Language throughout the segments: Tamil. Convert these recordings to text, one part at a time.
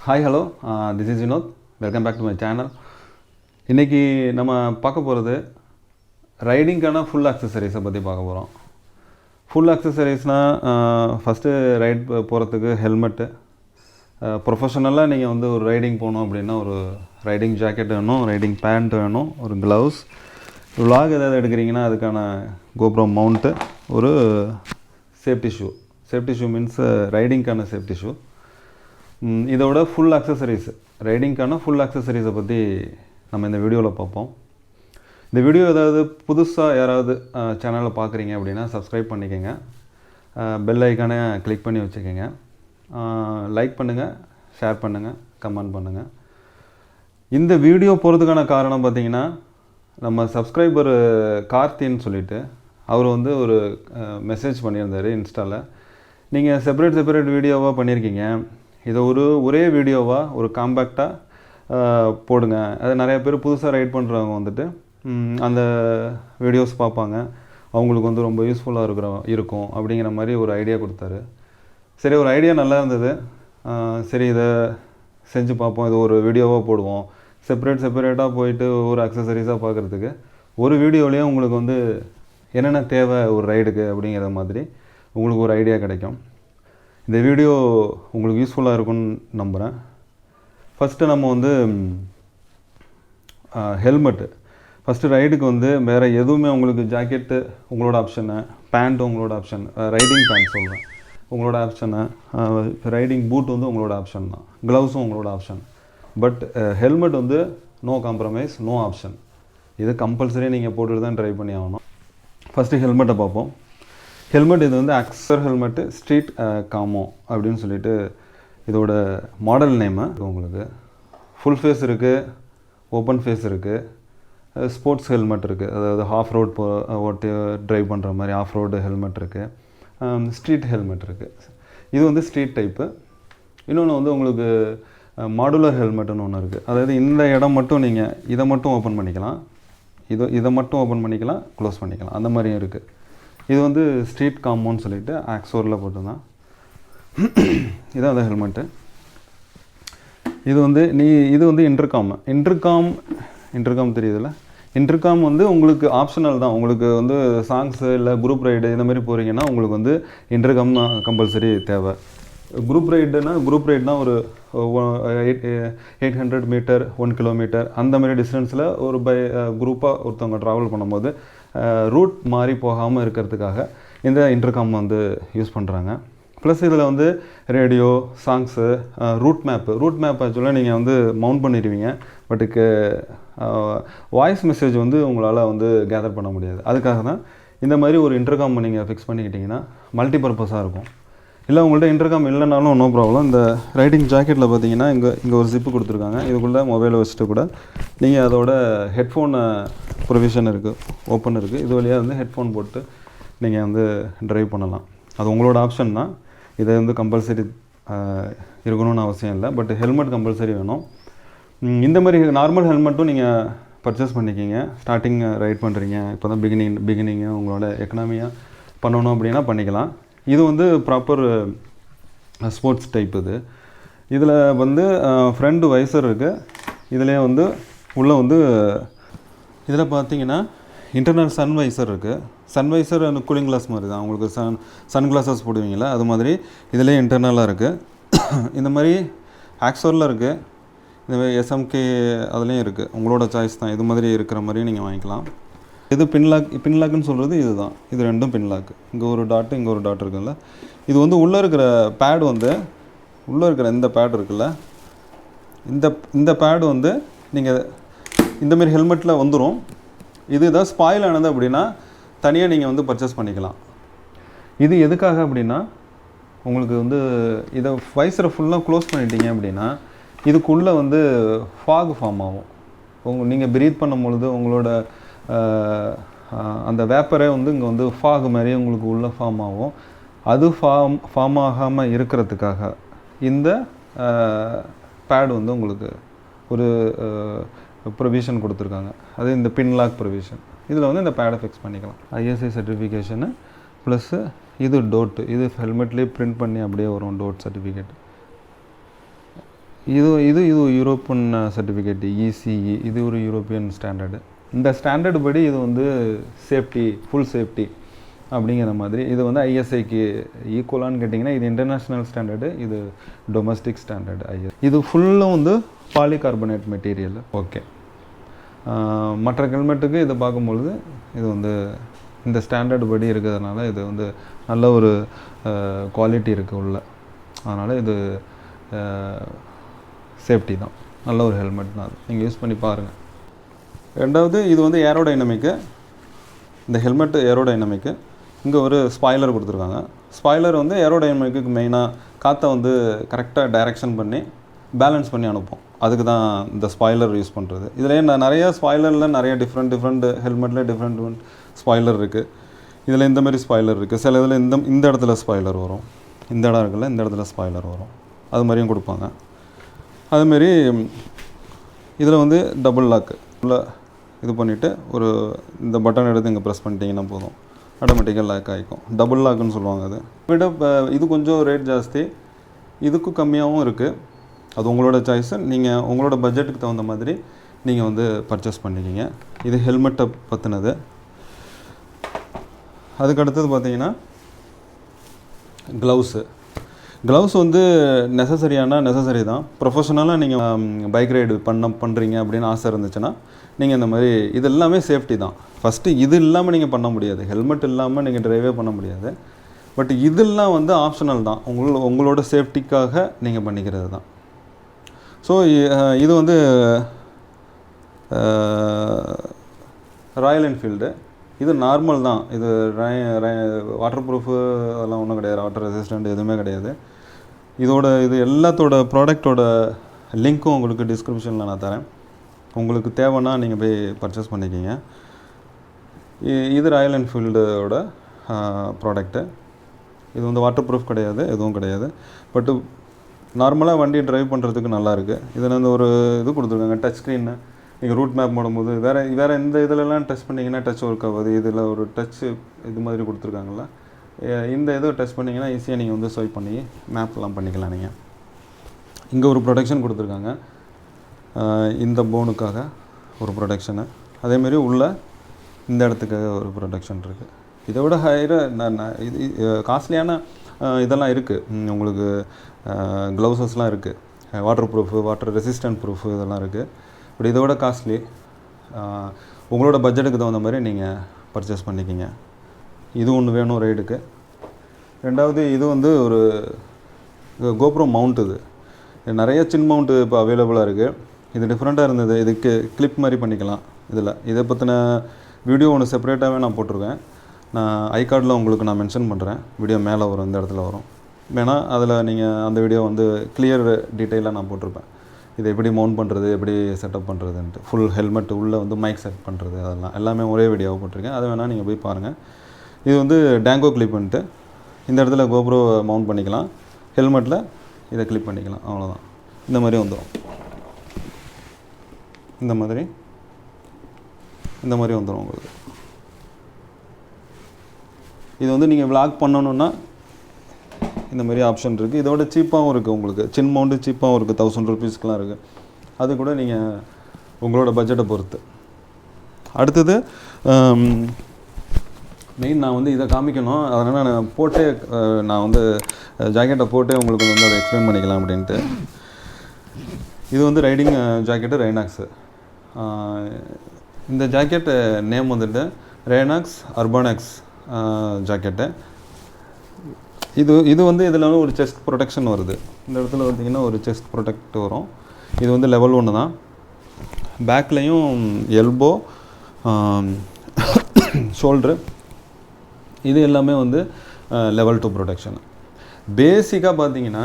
Hi, hello. This is Vinod. Welcome back to my channel. இன்னைக்கு நம்ம பார்க்க போகிறது ரைடிங்கான ஃபுல் அக்சசரிஸை பற்றி பார்க்க போகிறோம். ஃபுல் அக்சசரிஸ்னால் ஃபஸ்ட்டு ரைட் போகிறதுக்கு ஹெல்மெட்டு, ப்ரொஃபஷனலாக நீங்கள் வந்து ஒரு ரைடிங் போகணும் அப்படின்னா ஒரு ரைடிங் ஜாக்கெட் வேணும், ரைடிங் பேண்ட் வேணும், ஒரு க்ளவுஸ், vlog ஏதாவது எடுக்கிறீங்கன்னா அதுக்கான கோப்ரோ மவுண்ட்டு, ஒரு safety shoe. Safety shoe means ரைடிங்கான சேஃப்டி ஷூ. இதோட ஃபுல் அக்சசரிஸ், ரைடிங்கான ஃபுல் அக்சசரிஸை பற்றி நம்ம இந்த வீடியோவில் பார்ப்போம். இந்த வீடியோ ஏதாவது புதுசாக யாராவது சேனலில் பார்க்குறீங்க அப்படின்னா சப்ஸ்கிரைப் பண்ணிக்கோங்க, பெல் ஐக்கானை கிளிக் பண்ணி வச்சுக்கோங்க, லைக் பண்ணுங்கள், ஷேர் பண்ணுங்கள், கமெண்ட் பண்ணுங்கள். இந்த வீடியோ போகிறதுக்கான காரணம் பார்த்திங்கன்னா, நம்ம சப்ஸ்கிரைபர் கார்த்தின்னு சொல்லிவிட்டு அவர் வந்து ஒரு மெசேஜ் பண்ணியிருந்தார் இன்ஸ்டாவில். நீங்கள் செப்பரேட் வீடியோவாக பண்ணியிருக்கீங்க, இதை ஒரே வீடியோவாக ஒரு காம்பேக்டாக போடுங்க. அது நிறைய பேர் புதுசாக ரைட் பண்ணுறவங்க வந்துட்டு அந்த வீடியோஸ் பார்ப்பாங்க, அவங்களுக்கு வந்து ரொம்ப யூஸ்ஃபுல்லாக இருக்கும் அப்படிங்கிற மாதிரி ஒரு ஐடியா கொடுத்தாரு. சரி, ஒரு ஐடியா நல்லா இருந்தது. சரி, இதை செஞ்சு பார்ப்போம், இது ஒரு வீடியோவாக போடுவோம். செப்பரேட்டாக போயிட்டு ஒரு அக்சசரிஸாக பார்க்குறதுக்கு ஒரு வீடியோலேயே உங்களுக்கு வந்து என்னென்ன தேவை ஒரு ரைடுக்கு அப்படிங்கிற மாதிரி உங்களுக்கு ஒரு ஐடியா கிடைக்கும். இந்த வீடியோ உங்களுக்கு யூஸ்ஃபுல்லாக இருக்கும்னு நம்புகிறேன். ஃபஸ்ட்டு நம்ம வந்து ஹெல்மெட்டு. ஃபஸ்ட்டு ரைடுக்கு வந்து வேறு எதுவுமே உங்களுக்கு ஜாக்கெட்டு உங்களோட ஆப்ஷனு, பேண்ட் உங்களோட ஆப்ஷன், ரைடிங் பேண்ட் சொல்கிறேன் உங்களோட ஆப்ஷனு, ரைடிங் பூட் வந்து உங்களோட ஆப்ஷன் தான், க்ளவுஸும் உங்களோட ஆப்ஷன். பட் ஹெல்மெட் வந்து நோ காம்ப்ரமைஸ், நோ ஆப்ஷன். இது கம்பல்சரி நீங்கள் போட்டுட்டு தான் ட்ரை பண்ணி ஆகணும். ஃபஸ்ட்டு ஹெல்மெட்டை பார்ப்போம். ஹெல்மெட் இது வந்து அக்ஸர் ஹெல்மெட்டு ஸ்ட்ரீட் காமோ அப்படின்னு சொல்லிட்டு இதோட மாடல் நேமு. உங்களுக்கு ஃபுல் ஃபேஸ் இருக்குது, ஓப்பன் ஃபேஸ் இருக்குது, ஸ்போர்ட்ஸ் ஹெல்மெட் இருக்குது, அதாவது ஆஃப் ரோட் ஓட்டி ட்ரைவ் பண்ணுற மாதிரி ஆஃப் ரோடு ஹெல்மெட் இருக்குது, ஸ்ட்ரீட் ஹெல்மெட் இருக்குது. இது வந்து ஸ்ட்ரீட் டைப்பு. இன்னொன்று வந்து உங்களுக்கு மாடுலர் ஹெல்மெட்டுன்னு ஒன்று இருக்குது. அதாவது இந்த இடம் மட்டும் நீங்கள் இதை மட்டும் ஓப்பன் பண்ணிக்கலாம், இதை மட்டும் ஓப்பன் பண்ணிக்கலாம், க்ளோஸ் பண்ணிக்கலாம், அந்த மாதிரியும் இருக்குது. இது வந்து ஸ்ட்ரீட் காமோன்னு சொல்லிட்டு ஆக்ஸோரில் போட்டுதான். இதுதான் அந்த ஹெல்மெட்டு. இது வந்து இன்டர்காம் தெரியுதுல்ல. இன்டர்காம் வந்து உங்களுக்கு ஆப்ஷனல் தான். உங்களுக்கு வந்து சாங்ஸு இல்லை குரூப் ரைடு இந்த மாதிரி போகிறீங்கன்னா உங்களுக்கு வந்து இன்டர்காம் கம்பல்சரி தேவை. குரூப் ரைடுனா ஒரு 800 மீட்டர், 1 கிலோமீட்டர் அந்த மாதிரி டிஸ்டன்ஸில் ஒரு குரூப்பாக ஒருத்தவங்க ட்ராவல் பண்ணும்போது ரூட் மாறி போகாமல் இருக்கிறதுக்காக இந்த இன்டர்காம் வந்து யூஸ் பண்ணுறாங்க. ப்ளஸ் இதில் வந்து ரேடியோ, சாங்ஸு, ரூட் மேப் ஆக்சுவலாக நீங்கள் வந்து மவுண்ட் பண்ணிடுவீங்க. பட்டுக்கு வாய்ஸ் மெசேஜ் வந்து உங்களால் வந்து கேதர் பண்ண முடியாது. அதுக்காக தான் இந்த மாதிரி ஒரு இன்டர்காம் நீங்கள் ஃபிக்ஸ் பண்ணிக்கிட்டிங்கன்னா மல்டி பர்பஸாக இருக்கும். இல்லை உங்கள்கிட்ட இன்டர்காம் இல்லைனாலும் நோ ப்ராப்ளம். இந்த ரைடிங் ஜாக்கெட்டில் பார்த்தீங்கன்னா இங்கே ஒரு ஜிப்பு கொடுத்துருக்காங்க. இதுக்குள்ளே மொபைலை வச்சுட்டு கூட நீங்கள் அதோட ஹெட்ஃபோன் ப்ரொவிஷன் இருக்குது, ஓப்பன் இருக்குது. இது வழியாக வந்து ஹெட்ஃபோன் போட்டு நீங்கள் வந்து ட்ரைவ் பண்ணலாம். அது உங்களோட ஆப்ஷன் தான். இதை வந்து கம்பல்சரி இருக்கணும்னு அவசியம் இல்லை. பட் ஹெல்மெட் கம்பல்சரி வேணும். இந்த மாதிரி நார்மல் ஹெல்மெட்டும் நீங்கள் பர்ச்சேஸ் பண்ணிக்கிங்க. ஸ்டார்டிங் ரைட் பண்ணுறீங்க, இப்போ தான் பிகினிங்கு உங்களோட எக்கனாமியாக பண்ணணும் அப்படின்னா பண்ணிக்கலாம். இது வந்து ப்ராப்பர் ஸ்போர்ட்ஸ் டைப். இதில் வந்து ஃப்ரண்ட் வைசர் இருக்குது. இதிலே வந்து உள்ளே வந்து இதில் பார்த்தீங்கன்னா இன்டர்னல் சன் வைசர் இருக்குது. சன் வைசர் அந்த கூலிங் கிளாஸ் மாதிரி தான். உங்களுக்கு சன் கிளாஸஸ் போடுவீங்களா அது மாதிரி இதிலே இன்டர்னலாக இருக்குது. இந்த மாதிரி ஆக்ஸோரில் இருக்குது, இந்த மாதிரி எஸ்எம்கே அதுலேயும் இருக்குது. உங்களோட சாய்ஸ் தான். இது மாதிரி இருக்கிற மாதிரியும் நீங்கள் வாங்கிக்கலாம். இது பின்லாக்குன்னு சொல்கிறது இது தான். இது ரெண்டும் பின்லாக்கு. இங்கே ஒரு டாட்டு, இங்கே ஒரு டாட் இருக்குல்ல. இது வந்து உள்ளே இருக்கிற பேடு வந்து உள்ளே இருக்கிற இந்த பேடு இருக்குல்ல, இந்த பேடு வந்து நீங்கள் இந்தமாரி ஹெல்மெட்டில் வந்துடும். இது தான் ஸ்பாயில் ஆனது அப்படின்னா தனியாக நீங்கள் வந்து பர்ச்சேஸ் பண்ணிக்கலாம். இது எதுக்காக அப்படின்னா, உங்களுக்கு வந்து இதை வைசரை ஃபுல்லாக க்ளோஸ் பண்ணிட்டீங்க அப்படின்னா இதுக்குள்ளே வந்து ஃபாக் ஃபார்ம் ஆகும். நீங்கள் ப்ரீத் பண்ணும் பொழுது உங்களோட அந்த வேப்பரே வந்து இங்கே வந்து ஃபாக் மாதிரி உங்களுக்கு உள்ளே ஃபார்ம் ஆகும். அது ஃபார்ம் ஆகாமல் இருக்கிறதுக்காக இந்த பேட் வந்து உங்களுக்கு ஒரு ப்ரொவிஷன் கொடுத்துருக்காங்க. அது இந்த பின்லாக் ப்ரொவிஷன். இதில் வந்து இந்த பேடை ஃபிக்ஸ் பண்ணிக்கலாம். ஐஎஸ்ஐ சர்டிஃபிகேஷனு ப்ளஸ்ஸு இது டோட்டு, இது ஹெல்மெட்லேயே பிரிண்ட் பண்ணி அப்படியே வரும் டோட் சர்டிஃபிகேட். இது யூரோப்பியன் சர்டிஃபிகேட் ECE, இது ஒரு யூரோப்பியன் ஸ்டாண்டர்டு. இந்த ஸ்டாண்டர்டு படி இது வந்து சேஃப்டி, ஃபுல் சேஃப்டி அப்படிங்கிற மாதிரி. இது வந்து ISIக்கு ஈக்குவலான்னு கேட்டிங்கன்னா இது இன்டர்நேஷ்னல் ஸ்டாண்டர்டு, இது டொமஸ்டிக் ஸ்டாண்டர்டு IS. இது ஃபுல்லும் வந்து பாலிகார்பனேட் மெட்டீரியல். ஓகே, மற்ற ஹெல்மெட்டுக்கு இதை பார்க்கும்பொழுது இது வந்து இந்த ஸ்டாண்டர்டு படி இருக்கிறதுனால இது வந்து நல்ல ஒரு குவாலிட்டி இருக்குது உள்ள. அதனால் இது சேஃப்டி தான், நல்ல ஒரு ஹெல்மெட் தான். அது நீங்கள் யூஸ் பண்ணி பாருங்கள். ரெண்டாவது, இது வந்து ஏரோடைனமிக்கு. இந்த ஹெல்மெட் ஏரோடைனமிக்கு. இங்கே ஒரு ஸ்பாய்லர் கொடுத்துருக்காங்க. ஸ்பாய்லர் வந்து ஏரோடைனமிக்கு மெயினாக காற்றை வந்து கரெக்டாக டைரெக்ஷன் பண்ணி பேலன்ஸ் பண்ணி அனுப்போம். அதுக்கு தான் இந்த ஸ்பாய்லர் யூஸ் பண்ணுறது. இதில் நிறைய ஸ்பாய்லரில் நிறைய டிஃப்ரெண்ட் ஹெல்மெட்டில் டிஃப்ரெண்ட் ஸ்பாய்லர் இருக்குது. இதில் இந்த மாதிரி ஸ்பாய்லர் இருக்குது. சில இதில் இந்த இடத்துல ஸ்பாய்லர் வரும், இந்த இடம் இருக்குல்ல, இந்த இடத்துல ஸ்பாய்லர் வரும். அது மாதிரியும் கொடுப்பாங்க. அதுமாரி இதில் வந்து டபுள் லாக்கு உள்ள இது பண்ணிவிட்டு ஒரு இந்த பட்டன் எடுத்து இங்கே ப்ரெஸ் பண்ணிட்டீங்கன்னா போதும், ஆட்டோமேட்டிக்காக லாக் ஆகிக்கும். டபுள் லாக்குன்னு சொல்லுவாங்க. அது விட இது கொஞ்சம் ரேட் ஜாஸ்தி, இதுக்கும் கம்மியாகவும் இருக்குது. அது உங்களோட சாய்ஸு. நீங்கள் உங்களோட பட்ஜெட்டுக்கு தகுந்த மாதிரி நீங்கள் வந்து பர்ச்சேஸ் பண்ணிக்கிங்க. இது ஹெல்மெட்டை பற்றினது. அதுக்கடுத்தது பார்த்தீங்கன்னா க்ளவுஸ் வந்து நெசசரி தான். ப்ரொஃபஷனலாக நீங்கள் பைக் ரைடு பண்ணுறீங்க அப்படின்னு ஆசை இருந்துச்சுன்னா நீங்கள் இந்த மாதிரி இது எல்லாமே சேஃப்டி தான். ஃபஸ்ட்டு இது இல்லாமல் நீங்கள் பண்ண முடியாது, ஹெல்மெட் இல்லாமல் நீங்கள் ட்ரைவே பண்ண முடியாது. பட் இதெல்லாம் வந்து ஆப்ஷனல் தான், உங்களோட சேஃப்டிக்காக நீங்கள் பண்ணிக்கிறது தான். ஸோ இது வந்து ராயல் என்ஃபீல்டு. இது நார்மல் தான். இது வாட்டர் ப்ரூஃபு அதெல்லாம் ஒன்றும் கிடையாது, வாட்டர் ரெசிஸ்டண்ட் எதுவுமே கிடையாது. இது எல்லாத்தோட ப்ராடக்டோட லிங்க்கும் உங்களுக்கு டிஸ்கிரிப்ஷனில் நான் தரேன். உங்களுக்கு தேவைன்னா நீங்கள் போய் பர்ச்சேஸ் பண்ணிக்கிங்க. இது ராயல் என்ஃபீல்டோட ப்ராடக்ட்டு. இது வந்து வாட்டர் ப்ரூஃப் கிடையாது, எதுவும் கிடையாது. பட்டு நார்மலாக வண்டி ட்ரைவ் பண்ணுறதுக்கு நல்லாயிருக்கு. இதில் வந்து ஒரு இது கொடுத்துருக்காங்க, டச் ஸ்க்ரீன்னு. நீங்கள் ரூட் மேப் போடும்போது வேறு இந்த இதிலலாம் டச் பண்ணிங்கன்னா டச் ஒர்க் ஆகாது. இதில் ஒரு டச்சு இது மாதிரி கொடுத்துருக்காங்கள, இந்த இதை டச் பண்ணிங்கன்னா ஈஸியாக நீங்கள் வந்து ஸ்வைப் பண்ணி மேப்லாம் பண்ணிக்கலாம். நீங்கள் இங்கே ஒரு ப்ரொடெக்ஷன் கொடுத்துருக்காங்க, இந்த போனுக்காக ஒரு ப்ரொடெக்ஷனு. அதேமாரி உள்ள இந்த இடத்துக்காக ஒரு ப்ரொடெக்ஷன் இருக்குது. இதை விட இது காஸ்ட்லியான இதெல்லாம் இருக்குது. உங்களுக்கு க்ளவுஸஸ்லாம் இருக்குது, water proof, water resistant proof இதெல்லாம் இருக்குது. பட் இதை விட காஸ்ட்லி. உங்களோட பட்ஜெட்டுக்கு தகுந்த மாதிரி நீங்கள் பர்ச்சேஸ் பண்ணிக்கிங்க. இது ஒன்று வேணும் ரைடுக்கு. ரெண்டாவது, இது வந்து ஒரு கோப்ரோ மவுண்ட். இது நிறைய சின் மவுண்ட்டு இப்போ அவைலபிளாக இருக்குது. இது டிஃப்ரெண்ட்டாக இருந்தது. இதுக்கு கிளிப் மாதிரி பண்ணிக்கலாம். இதை பற்றின வீடியோ ஒன்று செப்பரேட்டாகவே நான் போட்டிருக்கேன். நான் ஐகார்டில் உங்களுக்கு நான் மென்ஷன் பண்ணுறேன். வீடியோ மேலே வரும், இந்த இடத்துல வரும். வேணால் அதில் நீங்கள் அந்த வீடியோ வந்து கிளியர் டீட்டெயிலாக நான் போட்டிருப்பேன். இதை எப்படி மவுண்ட் பண்ணுறது, எப்படி செட்டப் பண்ணுறதுன்ட்டு, ஃபுல் ஹெல்மெட் உள்ளே வந்து மைக் செட் பண்ணுறது, அதெல்லாம் எல்லாமே ஒரே வீடியோவாக போட்டிருக்கேன். அதை வேணால் நீங்கள் போய் பாருங்கள். இது வந்து டேங்கோ கிளிப்புன்ட்டு இந்த இடத்துல கோப்ரோ மவுண்ட் பண்ணிக்கலாம். ஹெல்மெட்டில் இதை கிளிப் பண்ணிக்கலாம், அவ்வளோதான். இந்த மாதிரி வந்துடும். இந்த மாதிரி வந்துடும் உங்களுக்கு. இது வந்து நீங்கள் விளாக் பண்ணணுன்னா இந்த மாதிரி ஆப்ஷன் இருக்குது. இதோட சீப்பாகவும் இருக்குது. உங்களுக்கு சின் மவுண்ட்டு சீப்பாகவும் இருக்குது, 1000 ரூபீஸ்க்கெலாம் இருக்குது. அது கூட நீங்கள் உங்களோட பட்ஜெட்டை பொறுத்து. அடுத்தது மெயின் நான் வந்து இதை காமிக்கணும், அதனால் நான் வந்து ஜாக்கெட்டை போட்டே உங்களுக்கு வந்து அதை எக்ஸ்பிளைன் பண்ணிக்கலாம் அப்படின்ட்டு. இது வந்து ரைடிங் ஜாக்கெட்டு ரைனாக்ஸு. இந்த ஜாக்கெட்டு நேம் வந்துட்டு ரைனாக்ஸ் அர்பானெக்ஸ் ஜாக்கெட்டு. இது வந்து இதில் வந்து ஒரு செஸ்ட் ப்ரொடெக்ஷன் வருது. இந்த இடத்துல பார்த்திங்கன்னா ஒரு செஸ்ட் ப்ரொடெக்ட் வரும். இது வந்து லெவல் 1 தான். பேக்லேயும் எல்போ, ஷோல்ட்ரு, இது எல்லாமே வந்து லெவல் 2 ப்ரொடெக்ஷன். பேசிக்காக பார்த்தீங்கன்னா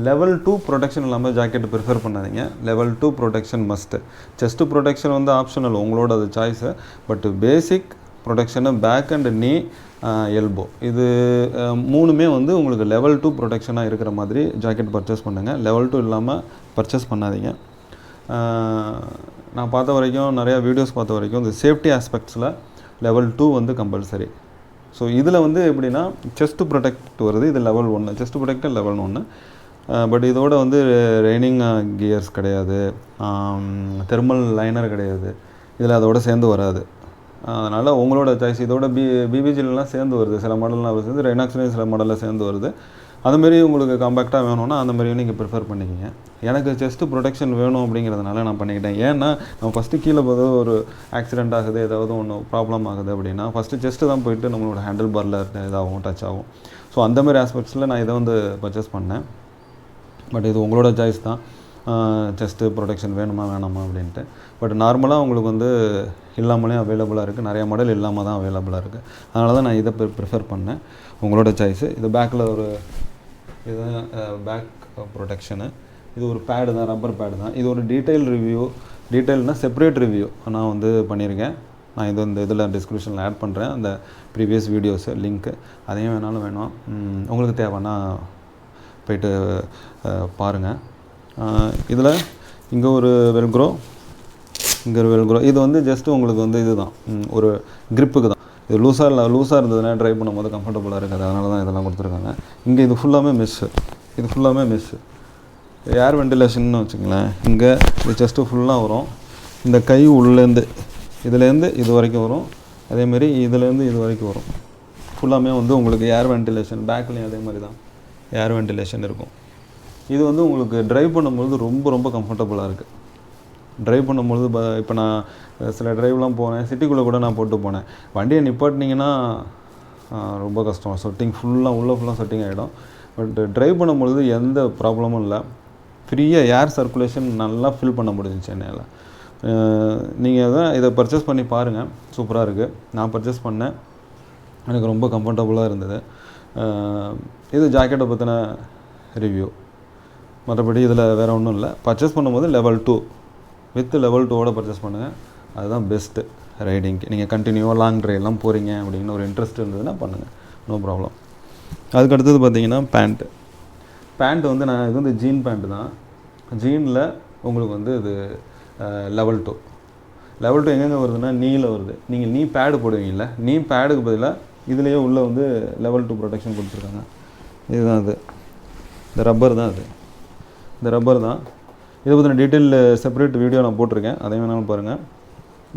லெவல் 2 ப்ரொடெக்ஷன் இல்லாமல் ஜாக்கெட்டு ப்ரிஃபர் பண்ணாதீங்க. Level 2 protection must. Chest protection வந்து ஆப்ஷனல், உங்களோட அது choice. But basic protection back and knee, elbow, இது மூணுமே வந்து உங்களுக்கு லெவல் 2 ப்ரொடெக்ஷனாக இருக்கிற மாதிரி ஜாக்கெட் பர்ச்சேஸ் பண்ணுங்கள். லெவல் 2 இல்லாமல் பர்ச்சேஸ் பண்ணாதீங்க. நான் பார்த்த வரைக்கும், நிறையா வீடியோஸ் பார்த்த வரைக்கும், இந்த சேஃப்டி ஆஸ்பெக்ட்ஸில் லெவல் 2 வந்து கம்பல்சரி. ஸோ இதில் வந்து எப்படின்னா செஸ்ட்டு ப்ரொடெக்ட் வருது, இது level 1. Chest protect level 1. But இதோட வந்து ரெய்னிங் கியர்ஸ் கிடையாது, தெர்மல் லைனர் கிடையாது, இதில் அதோட சேர்ந்து வராது. அதனால் உங்களோட சாய்ஸ். இதோட பிபிஜிலாம் சேர்ந்து வருது, சில மாடல்லாம் வருது, ரைனாக்ஸ்லேயும் சில மாடலில் சேர்ந்து வருது. அதுமாரி உங்களுக்கு காம்பேக்டாக வேணும்னா அந்த மாதிரியும் நீங்கள் ப்ரிஃபர் பண்ணிக்கிங்க. எனக்கு செஸ்ட்டு ப்ரொடெக்ஷன் வேணும் அப்படிங்கிறதுனால நான் பண்ணிக்கிட்டேன். ஏன்னா நம்ம ஃபஸ்ட்டு கீழே போது ஒரு ஆக்சிடென்ட் ஆகுது, ஏதாவது ஒன்று ப்ராப்ளம் ஆகுது அப்படின்னா ஃபஸ்ட்டு செஸ்ட்டு தான் போயிட்டு நம்மளோட ஹேண்டில் பாரில் இதாகும், டச் ஆகும். ஸோ அந்த மாதிரி ஆஸ்பெக்ட்ஸில் நான் இதை வந்து பர்ச்சேஸ் பண்ணேன். பட் இது உங்களோட சாய்ஸ் தான், செஸ்ட்டு ப்ரொடெக்ஷன் வேணுமா வேணாமா அப்படின்ட்டு. பட் நார்மலாக உங்களுக்கு வந்து இல்லாமலே அவைலபிளாக இருக்குது, நிறையா மாடல் இல்லாமல் தான் அவைலபிளாக இருக்குது. அதனால தான் நான் இதை ப்ரிஃபர் பண்ணேன். உங்களோட சாய்ஸு. இது பேக்கில் ஒரு இது பேக் ப்ரொடெக்ஷனு. இது ஒரு பேடு தான், ரப்பர் பேடு தான். இது ஒரு டீட்டெயில்னால் செப்பரேட் ரிவ்யூ நான் வந்து பண்ணியிருக்கேன். நான் இது இந்த இதில் டிஸ்கிரிப்ஷனில் ஆட் பண்ணுறேன், அந்த ப்ரீவியஸ் வீடியோஸு லிங்க்கு. அதையும் வேணும் உங்களுக்கு தேவைன்னா போய்ட்டு பாருங்கள். இதில் இங்கே ஒரு வெல்க்ரோ, இங்கே ஒரு வெல்க்ரோ. இது வந்து ஜஸ்ட்டு உங்களுக்கு வந்து இது தான், ஒரு க்ரிப்புக்கு தான். இது லூஸாக இருந்ததுன்னா ட்ரைவ் பண்ணும்போது கம்ஃபர்டபுளாக இருக்காது, அதனால தான் இதெல்லாம் கொடுத்துருக்காங்க. இங்கே இது ஃபுல்லாமே மெஷ்ஷு, ஏர் வென்டிலேஷன்னு வச்சுங்களேன். இங்கே இது செஸ்ட்டு ஃபுல்லாக வரும். இந்த கை உள்ளேருந்து இதுலேருந்து இது வரைக்கும் வரும், அதேமாரி இதுலேருந்து இது வரைக்கும் வரும். ஃபுல்லாமே வந்து உங்களுக்கு ஏர் வென்டிலேஷன். பேக்லேயும் அதே மாதிரி தான் ஏர் வென்டிலேஷன் இருக்கும். இது வந்து உங்களுக்கு ட்ரைவ் பண்ணும்பொழுது ரொம்ப ரொம்ப கம்ஃபர்டபுளாக இருக்குது. ட்ரைவ் பண்ணும்பொழுது இப்போ நான் சில ட்ரைவ்லாம் போனேன், சிட்டிக்குள்ளே கூட நான் போட்டு போனேன். வண்டியை நிப்பாட்டினீங்கன்னா ரொம்ப கஷ்டம், செட்டிங் ஃபுல்லாக செட்டிங் ஆகிடும். பட் ட்ரைவ் பண்ணும்பொழுது எந்த ப்ராப்ளமும் இல்லை, ஃப்ரீயாக ஏர் சர்க்குலேஷன் நல்லா ஃபில் பண்ண முடிஞ்சிச்சு என்னால். நீங்கள் தான் இதை பர்ச்சேஸ் பண்ணி பாருங்கள், சூப்பராக இருக்குது. நான் பர்ச்சேஸ் பண்ணேன், எனக்கு ரொம்ப கம்ஃபர்டபுளாக இருந்தது. இது ஜாக்கெட்டை பற்றின ரிவ்யூ. மற்றபடி இதில் வேறு ஒன்றும் இல்லை. பர்ச்சேஸ் பண்ணும்போது லெவல் 2 வித் லெவல் 2ஓட பர்ச்சேஸ் பண்ணுங்கள், அதுதான் பெஸ்ட்டு ரைடிங்க்கு. நீங்கள் கண்டினியூவாக லாங் ட்ரைவ்லாம் போகிறீங்க அப்படின்னு ஒரு இன்ட்ரெஸ்ட் இருந்ததுன்னா பண்ணுங்கள், நோ ப்ராப்ளம். அதுக்கடுத்தது பார்த்தீங்கன்னா பேண்ட் வந்து இது வந்து ஜீன் பேண்ட்டு தான். ஜீனில் உங்களுக்கு வந்து இது லெவல் 2 எங்கெங்கே வருதுன்னா நீல வருது. நீங்கள் நீ பேடு போடுவீங்கல்ல, நீ பேடுக்கு பதிலாக இதுலேயே உள்ளே வந்து லெவல் 2 ப்ரொடெக்ஷன் கொடுத்துருக்காங்க. இதுதான் அது, இந்த ரப்பர் தான். இதை பற்றின டீட்டெயில் செப்பரேட் வீடியோ நான் போட்டிருக்கேன், அதையும் வேணாலும் பாருங்கள்.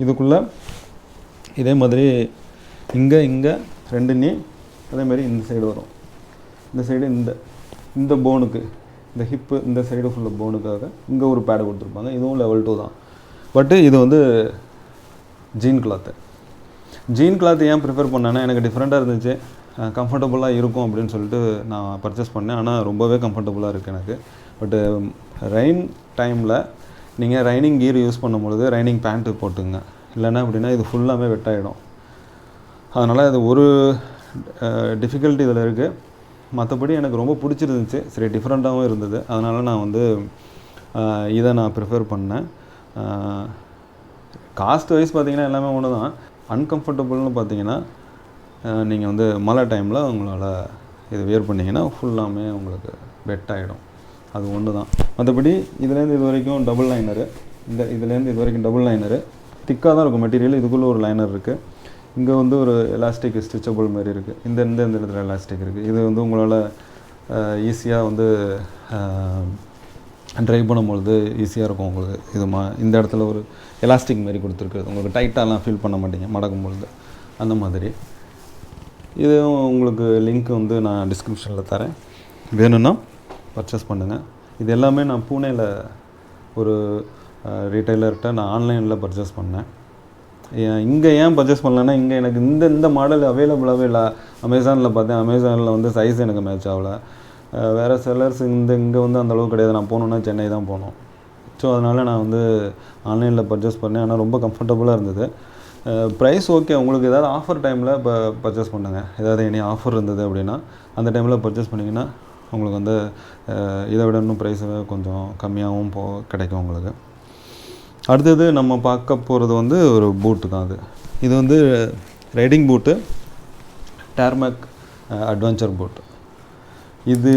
இதுக்குள்ளே இதே மாதிரி இங்கே 2 நீ, அதேமாதிரி இந்த சைடு வரும். இந்த சைடு இந்த போனுக்கு, இந்த ஹிப்பு இந்த சைடு ஃபுல்லாக போனுக்காக இங்கே ஒரு பேடு கொடுத்துருப்பாங்க. இதுவும் லெவல் 2 தான். பட்டு இது வந்து ஜீன் கிளாத்து ஏன் ப்ரிஃபர் பண்ணேன்னா எனக்கு டிஃப்ரெண்ட்டாக இருந்துச்சு, கம்ஃபர்டபுளாக இருக்கும் அப்படின்னு சொல்லிட்டு நான் பர்ச்சேஸ் பண்ணேன். ஆனால் ரொம்பவே கம்ஃபர்டபுளாக இருக்குது எனக்கு. பட்டு ரெயின் டைமில் நீங்கள் ரைனிங் கியர் யூஸ் பண்ணும்பொழுது ரைனிங் பேண்ட்டு போட்டுங்க, இல்லைன்னா அப்படின்னா இது ஃபுல்லாமே வெட்டாயிடும். அதனால் அது ஒரு டிஃபிகல்ட்டி இதில் இருக்குது. மற்றபடி எனக்கு ரொம்ப பிடிச்சிருந்துச்சு, சரி டிஃப்ரெண்ட்டாகவும் இருந்தது. அதனால் நான் வந்து இதை நான் ப்ரிஃபர் பண்ணேன். காஸ்ட் வைஸ் பார்த்திங்கன்னா எல்லாமே ஒன்று தான். அன்கம்ஃபர்டபுள்னு பார்த்தீங்கன்னா நீங்கள் வந்து மழை டைமில் உங்களால் இது வியர் பண்ணிங்கன்னா ஃபுல்லாமே உங்களுக்கு வெட் ஆகிடும், அது ஒன்று தான். மற்றபடி இதுலேருந்து இது வரைக்கும் டபுள் லைனரு, இதுலேருந்து இது வரைக்கும் டபுள் லைனரு, திக்காக தான் இருக்கும் மெட்டீரியல். இதுக்குள்ளே ஒரு லைனர் இருக்குது. இங்கே வந்து ஒரு எலாஸ்டிக் ஸ்டிச்சபிள் மாதிரி இருக்குது. இந்த இடத்துல எலாஸ்டிக் இருக்குது. இது வந்து உங்களால் ஈஸியாக வந்து ட்ரைவ் பண்ணும்பொழுது ஈஸியாக இருக்கும் உங்களுக்கு. இது இந்த இடத்துல ஒரு எலாஸ்டிக் மாதிரி கொடுத்துருக்குறது, உங்களுக்கு டைட்டாலாம் ஃபீல் பண்ண மாட்டீங்க மடக்கும் பொழுது, அந்த மாதிரி. இதுவும் உங்களுக்கு லிங்க் வந்து நான் டிஸ்கிரிப்ஷனில் தரேன், வேணும்னா பர்ச்சேஸ் பண்ணுங்கள். இது எல்லாமே நான் பூனேயில் ஒரு ரீட்டைலர்கிட்ட நான் ஆன்லைனில் பர்ச்சேஸ் பண்ணேன். இங்கே ஏன் பர்ச்சேஸ் பண்ணலன்னா, இங்கே எனக்கு இந்த மாடல் அவைலபிளாகவே இல்லை. அமேசானில் பார்த்தேன், அமேசானில் வந்து சைஸ் எனக்கு மேட்ச் ஆகலை. வேறு செல்லர்ஸ் இங்கே வந்து அந்தளவுக்கு கிடையாது. நான் போகணுன்னா சென்னை தான் போகணும். ஸோ அதனால் நான் வந்து ஆன்லைனில் பர்ச்சேஸ் பண்ணேன். ஆனால் ரொம்ப கம்ஃபர்டபுளாக இருந்தது. ப்ரைஸ் ஓகே, உங்களுக்கு ஏதாவது ஆஃபர் டைமில் இப்போ பர்ச்சேஸ் பண்ணுங்கள். ஏதாவது இனி ஆஃபர் இருந்தது அப்படின்னா அந்த டைமில் பர்ச்சேஸ் பண்ணிங்கன்னா உங்களுக்கு வந்து இதை விட இன்னும் ப்ரைஸ் கொஞ்சம் கம்மியாகவும் கிடைக்கும் உங்களுக்கு. அடுத்தது நம்ம பார்க்க போகிறது வந்து ஒரு பூட்டு தான். இது வந்து ரைடிங் பூட்டு, டார்மேக் அட்வென்ச்சர் பூட்டு. இது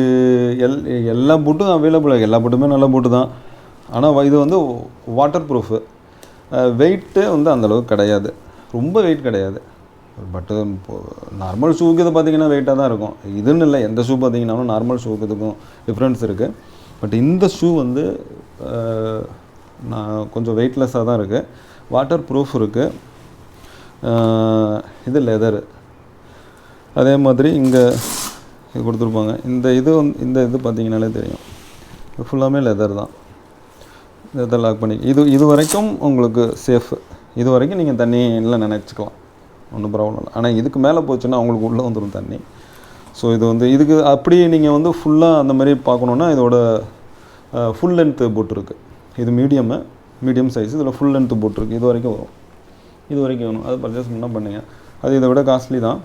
எல்லா பூட்டும் அவைலபிளாக, எல்லா பூட்டுமே நல்ல பூட்டு தான். ஆனால் இது வந்து வாட்டர் ப்ரூஃபு. வெயிட்டு வந்து அந்தளவுக்கு கிடையாது, ரொம்ப வெயிட் கிடையாது. பட்டு நார்மல் ஷூக்கு இது பார்த்திங்கன்னா வெயிட்டாக தான் இருக்கும். இதுன்னு இல்லை, எந்த ஷூ பார்த்திங்கனாலும் நார்மல் ஷூக்கு இதுக்கும் டிஃப்ரென்ஸ் இருக்குது. பட் இந்த ஷூ வந்து நான் கொஞ்சம் வெயிட்லெஸ்ஸாக தான் இருக்குது. வாட்டர் ப்ரூஃப் இருக்குது. இது லெதரு. அதே மாதிரி இங்கே இது கொடுத்துருப்பாங்க. இந்த இது பார்த்திங்கனாலே தெரியும், இது ஃபுல்லாமே லெதர் தான். இதை லாக் பண்ணி இது வரைக்கும் உங்களுக்கு சேஃபு. இது வரைக்கும் நீங்கள் தண்ணியில் நினச்சிக்கலாம், ஒன்றும் ப்ராப்ளம் இல்லை. ஆனால் இதுக்கு மேலே போச்சுன்னா அவங்களுக்கு உள்ளே வந்துடும் தண்ணி. ஸோ இது வந்து இதுக்கு அப்படி நீங்கள் வந்து ஃபுல்லாக அந்த மாதிரி பார்க்கணுன்னா இதோட ஃபுல் லென்த்து போட் இருக்குது. இது மீடியம் சைஸ். இதில் ஃபுல் லென்த்து போட் இருக்குது. இது வரைக்கும் வரும். இது வரைக்கும் வேணும், அது பர்ச்சேஸ் பண்ணால் பண்ணுங்கள். அது இதை விட காஸ்ட்லி தான்.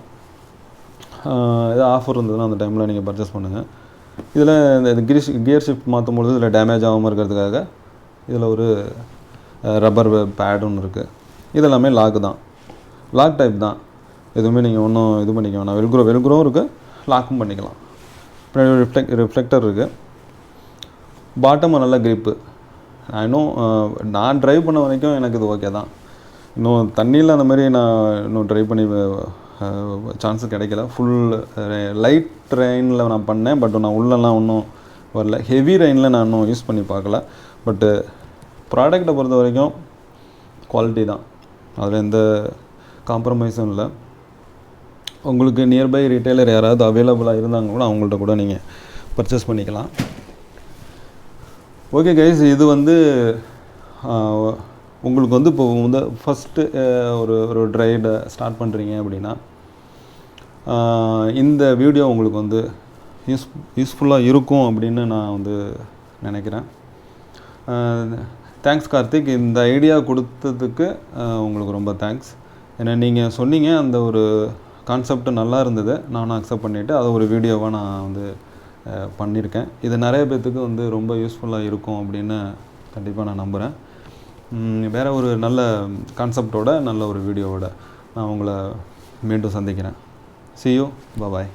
ஏதாவது ஆஃபர் இருந்ததுன்னா அந்த டைமில் நீங்கள் பர்ச்சேஸ் பண்ணுங்கள். இதில் இந்த கியர் ஷிஃப்ட் மாற்றும்பொழுது இதில் டேமேஜ் ஆகாமல் இருக்கிறதுக்காக இதில் ஒரு ரப்பர் பேட் ஒன்று இருக்குது. இதெல்லாமே லாக் தான், லாக் டைப் தான். எதுவுமே நீங்கள் ஒன்றும் இது பண்ணிக்க வேணாம். வெல்க்ரோவும் இருக்குது, லாக்கும் பண்ணிக்கலாம். ரிஃப்ளெக்டர் இருக்குது. பாட்டமும் நல்ல கிரிப்பு. நான் ட்ரைவ் பண்ண வரைக்கும் எனக்கு இது ஓகே தான். இன்னும் தண்ணியில் அந்த மாதிரி நான் இன்னும் ட்ரைவ் பண்ணி சான்ஸு கிடைக்கல. ஃபுல் லைட் ரெயினில் நான் பண்ணேன், பட் நான் உள்ளெல்லாம் ஒன்றும் வரல. ஹெவி ரெயினில் நான் இன்னும் யூஸ் பண்ணி பார்க்கல. பட்டு ப்ராடக்டை பொறுத்த வரைக்கும் குவாலிட்டி தான், அதில் எந்த காம்ப்ரமைஸும் இல்லை. உங்களுக்கு நியர்பை ரீட்டைலர் யாராவது அவைலபிளாக இருந்தாங்க கூட அவங்கள்ட்ட கூட நீங்கள் பர்ச்சேஸ் பண்ணிக்கலாம். ஓகே கைஸ், இது வந்து உங்களுக்கு வந்து இப்போ ஃபஸ்ட்டு ஒரு ரைடை ஸ்டார்ட் பண்ணுறீங்க அப்படின்னா இந்த வீடியோ உங்களுக்கு வந்து யூஸ்ஃபுல்லாக இருக்கும் அப்படின்னு நான் வந்து நினைக்கிறேன். தேங்க்ஸ் கார்த்திக், இந்த ஐடியா கொடுத்ததுக்கு உங்களுக்கு ரொம்ப தேங்க்ஸ். ஏன்னா நீங்கள் சொன்னீங்க, அந்த ஒரு கான்செப்ட் நல்லா இருந்தது, நானும் அக்செப்ட் பண்ணிவிட்டு அதை ஒரு வீடியோவாக நான் வந்து பண்ணியிருக்கேன். இது நிறைய பேர்த்துக்கு வந்து ரொம்ப யூஸ்ஃபுல்லாக இருக்கும் அப்படின்னு கண்டிப்பாக நான் நம்புகிறேன். வேறு ஒரு நல்ல கான்செப்டோட நல்ல ஒரு வீடியோவோட நான் உங்களை மீண்டும் சந்திக்கிறேன். See you. Bye bye.